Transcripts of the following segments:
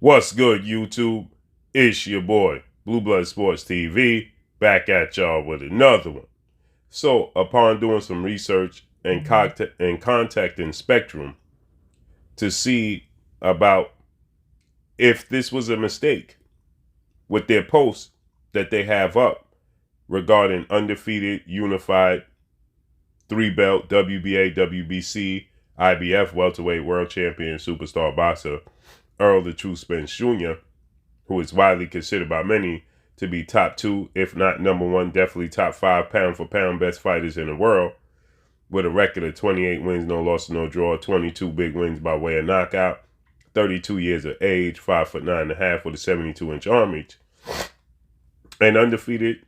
What's good, YouTube? It's your boy, Blue Blood Sports TV, back at y'all with another one. So, upon doing some research and contacting Spectrum to see about if this was a mistake with their post that they have up regarding undefeated, unified, 3-belt WBA, WBC, IBF welterweight world champion superstar boxer Errol Spence Jr., who is widely considered by many to be top 2, if not number 1, definitely top 5 pound for pound best fighters in the world, with a record of 28 wins, no loss, no draw, 22 big wins by way of knockout, 32 years of age, 5'9.5" with a 72-inch arm reach, an undefeated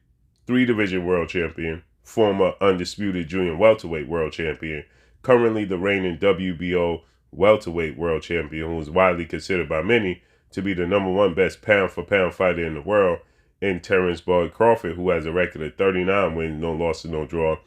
3-division world champion, former undisputed junior welterweight world champion, currently the reigning WBO welterweight world champion, who is widely considered by many to be the number 1 best pound for pound fighter in the world, in Terence Crawford, who has a record of 39 wins, no loss, no draw,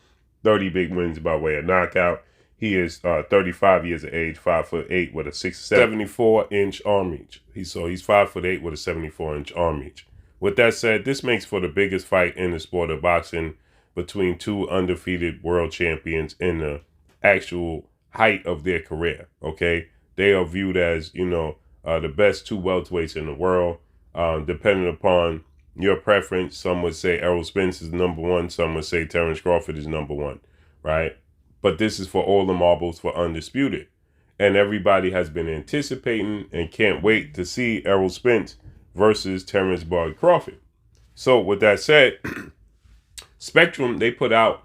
30 big wins by way of knockout. He is 35 years of age, 5'8" with a 74-inch arm reach. He's 5'8" with a 74-inch arm reach. With that said, this makes for the biggest fight in the sport of boxing between 2 undefeated world champions in the actual height of their career. Okay, they are viewed as the best 2 welterweights in the world. Depending upon your preference, some would say Errol Spence is number 1, some would say Terence Crawford is number 1, right? But this is for all the marbles for undisputed, and everybody has been anticipating and can't wait to see Errol Spence versus Terence Crawford. So with that said, Spectrum, they put out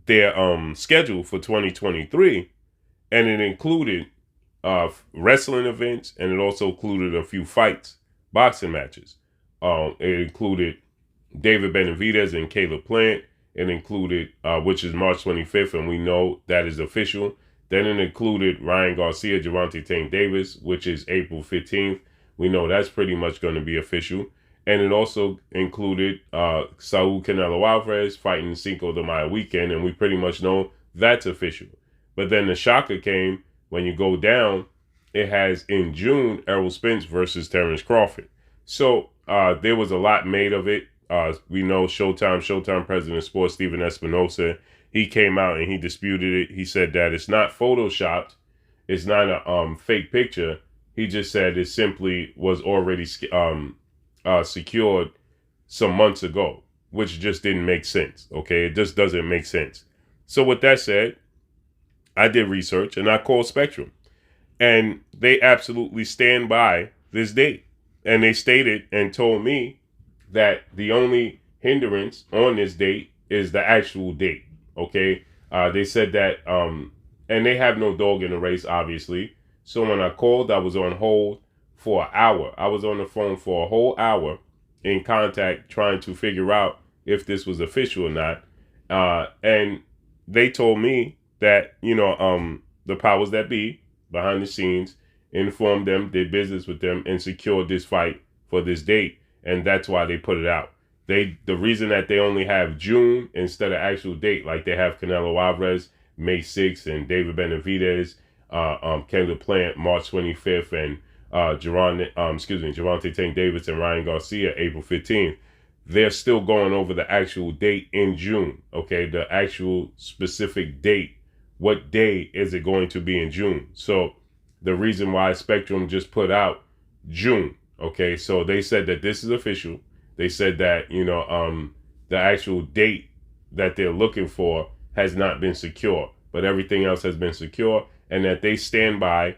their schedule for 2023, and it included wrestling events, and it also included a few fights, boxing matches. It included David Benavidez and Caleb Plant. It included, which is March 25th, and we know that is official. Then it included Ryan Garcia, Gervonta Tank Davis, which is April 15th. We know that's pretty much going to be official. And it also included Saul Canelo Alvarez fighting Cinco de Mayo weekend, and we pretty much know that's official. But then the shocker came when you go down. It has in June Errol Spence versus Terence Crawford. So there was a lot made of it. We know Showtime president of sports Stephen Espinosa, he came out and he disputed it. He said that it's not photoshopped, it's not a fake picture. He just said it simply was already secured some months ago, which just didn't make sense. Okay, it just doesn't make sense. So with that said, I did research and I called Spectrum, and they absolutely stand by this date. And they stated and told me that the only hindrance on this date is the actual date. Okay, they said that, and they have no dog in the race, obviously. So when I called, I was on hold for an hour. I was on the phone for a whole hour in contact trying to figure out if this was official or not. And they told me that, the powers that be behind the scenes informed them, did business with them, and secured this fight for this date. And that's why they put it out. The reason that they only have June instead of actual date, like they have Canelo Alvarez May 6th and David Benavidez, Caleb Plant March 25th, and Gervonta Tank Davis and Ryan Garcia April 15th. They're still going over the actual date in June. Okay, the actual specific date. What day is it going to be in June? So the reason why Spectrum just put out June. Okay, so they said that this is official. They said that, the actual date that they're looking for has not been secure, but everything else has been secure, and that they stand by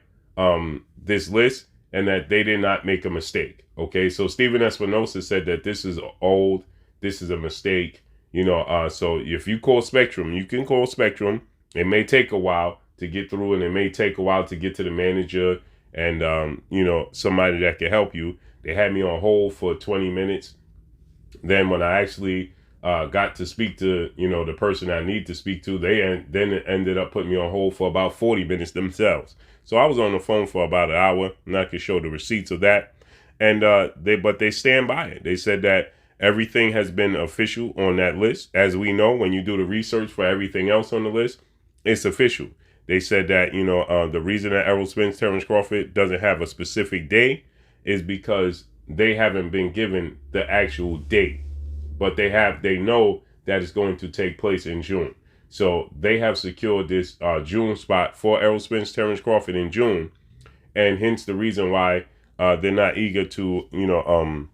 this list and that they did not make a mistake. Okay, so Stephen Espinosa said that this is old, this is a mistake, so if you call Spectrum, you can call Spectrum. It may take a while to get through, and it may take a while to get to the manager and, somebody that can help you. They had me on hold for 20 minutes. Then when I actually got to speak to, the person I need to speak to, they then ended up putting me on hold for about 40 minutes themselves. So I was on the phone for about an hour, and I can show the receipts of that. And they stand by it. They said that everything has been official on that list. As we know, when you do the research for everything else on the list, it's official. They said that, the reason that Errol Spence, Terence Crawford doesn't have a specific day is because they haven't been given the actual date, but they know that it's going to take place in June. So they have secured this June spot for Errol Spence, Terence Crawford in June, and hence the reason why they're not eager to,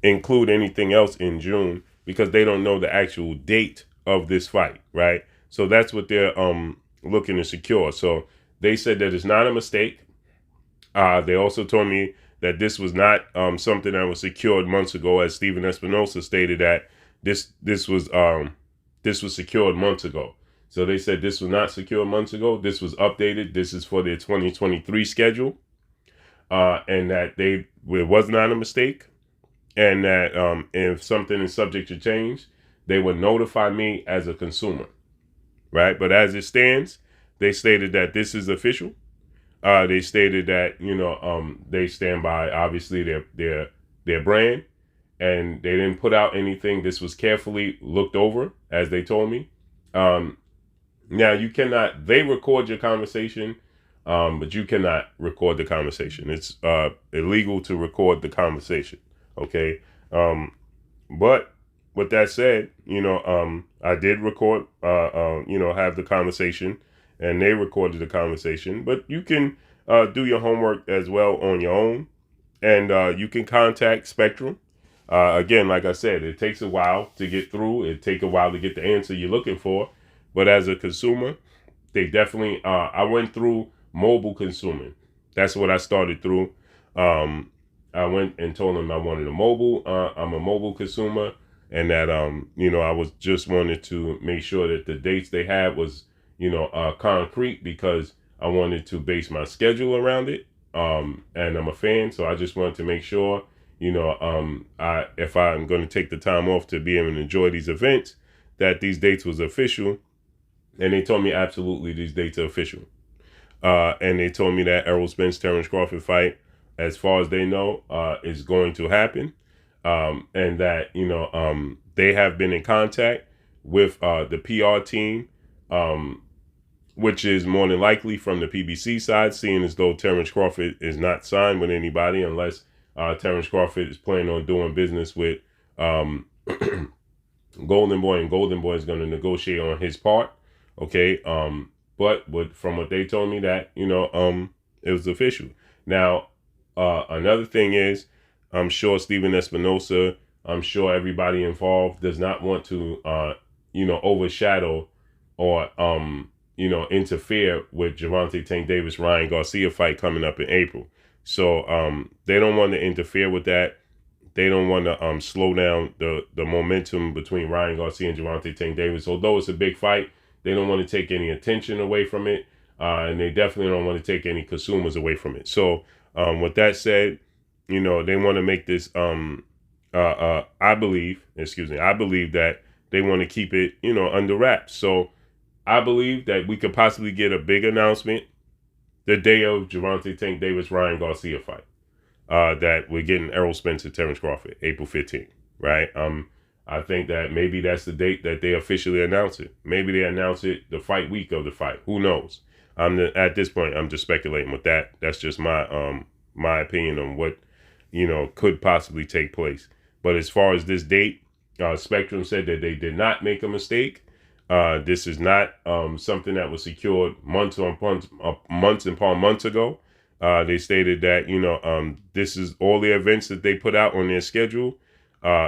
include anything else in June, because they don't know the actual date of this fight, right? So that's what they're looking to secure. So they said that it's not a mistake. They also told me that this was not something that was secured months ago, as Stephen Espinosa stated that this was secured months ago. So they said this was not secured months ago. This was updated. This is for their 2023 schedule, and that it was not a mistake, and that if something is subject to change, they would notify me as a consumer, right? But as it stands, they stated that this is official. They stated that they stand by obviously their brand, and they didn't put out anything. This was carefully looked over, as they told me. Now they record your conversation, but you cannot record the conversation. It's illegal to record the conversation. Okay. But with that said, I did record, have the conversation, and they recorded the conversation, but you can do your homework as well on your own, and you can contact Spectrum. Again, like I said, it takes a while to get through. It takes a while to get the answer you're looking for. But as a consumer, they definitely, I went through mobile consuming. That's what I started through. I went and told them I wanted a mobile. I'm a mobile consumer, and that, I was just wanted to make sure that the dates they had was, concrete, because I wanted to base my schedule around it. And I'm a fan, so I just wanted to make sure, if I'm going to take the time off to be able to enjoy these events, that these dates was official. And they told me absolutely these dates are official. And they told me that Errol Spence, Terence Crawford fight, as far as they know, is going to happen. And that, they have been in contact with the PR team, which is more than likely from the PBC side, seeing as though Terence Crawford is not signed with anybody unless Terence Crawford is planning on doing business with Golden Boy, and Golden Boy is going to negotiate on his part. Okay. But from what they told me that, it was official. Now, another thing is, I'm sure Stephen Espinosa, I'm sure everybody involved does not want to, overshadow or, interfere with Gervonta Tank Davis, Ryan Garcia fight coming up in April. So they don't want to interfere with that. They don't want to slow down the momentum between Ryan Garcia and Gervonta Tank Davis. Although it's a big fight, they don't want to take any attention away from it. And they definitely don't want to take any consumers away from it. So with that said, they want to make this, I believe that they want to keep it, under wraps. So I believe that we could possibly get a big announcement the day of Gervonta Tank Davis, Ryan Garcia fight. That we're getting Errol Spence and Terence Crawford, April 15th, right? I think that maybe that's the date that they officially announce it. Maybe they announce it the fight week of the fight. Who knows? At this point, I'm just speculating with that. That's just my my opinion on what, could possibly take place. But as far as this date, Spectrum said that they did not make a mistake. This is not something that was secured months upon months ago. They stated that, this is all the events that they put out on their schedule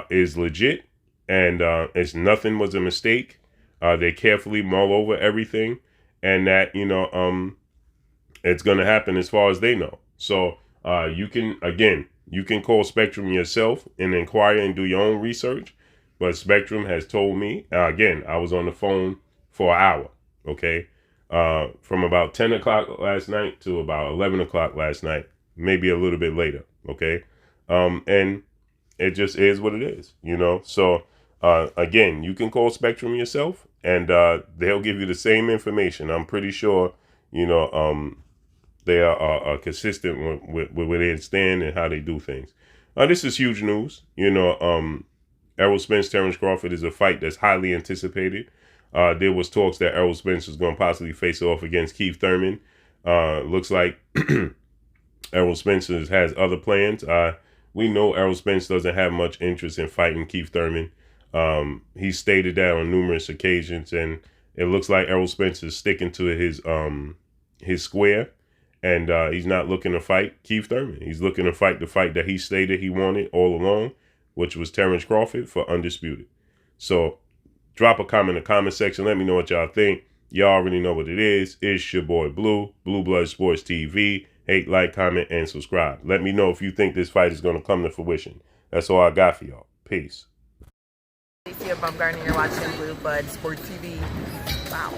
is legit, and it's nothing was a mistake. They carefully mull over everything, and that, it's going to happen as far as they know. So you can call Spectrum yourself and inquire and do your own research. But Spectrum has told me, again, I was on the phone for an hour, okay? From about 10 o'clock last night to about 11 o'clock last night, maybe a little bit later, okay? And it just is what it is, So, again, you can call Spectrum yourself, and they'll give you the same information. I'm pretty sure, they are consistent with where they stand and how they do things. This is huge news, Errol Spence, Terence Crawford is a fight that's highly anticipated. There was talks that Errol Spence was going to possibly face off against Keith Thurman. Looks like Errol Spence has other plans. We know Errol Spence doesn't have much interest in fighting Keith Thurman. He stated that on numerous occasions, and it looks like Errol Spence is sticking to his square, and he's not looking to fight Keith Thurman. He's looking to fight the fight that he stated he wanted all along, which was Terence Crawford for Undisputed. So drop a comment in the comment section. Let me know what y'all think. Y'all already know what it is. It's your boy Blue, Blue Blood Sports TV. Hate, like, comment, and subscribe. Let me know if you think this fight is going to come to fruition. That's all I got for y'all. Peace. You're watching Blue Blood Sports TV. Wow.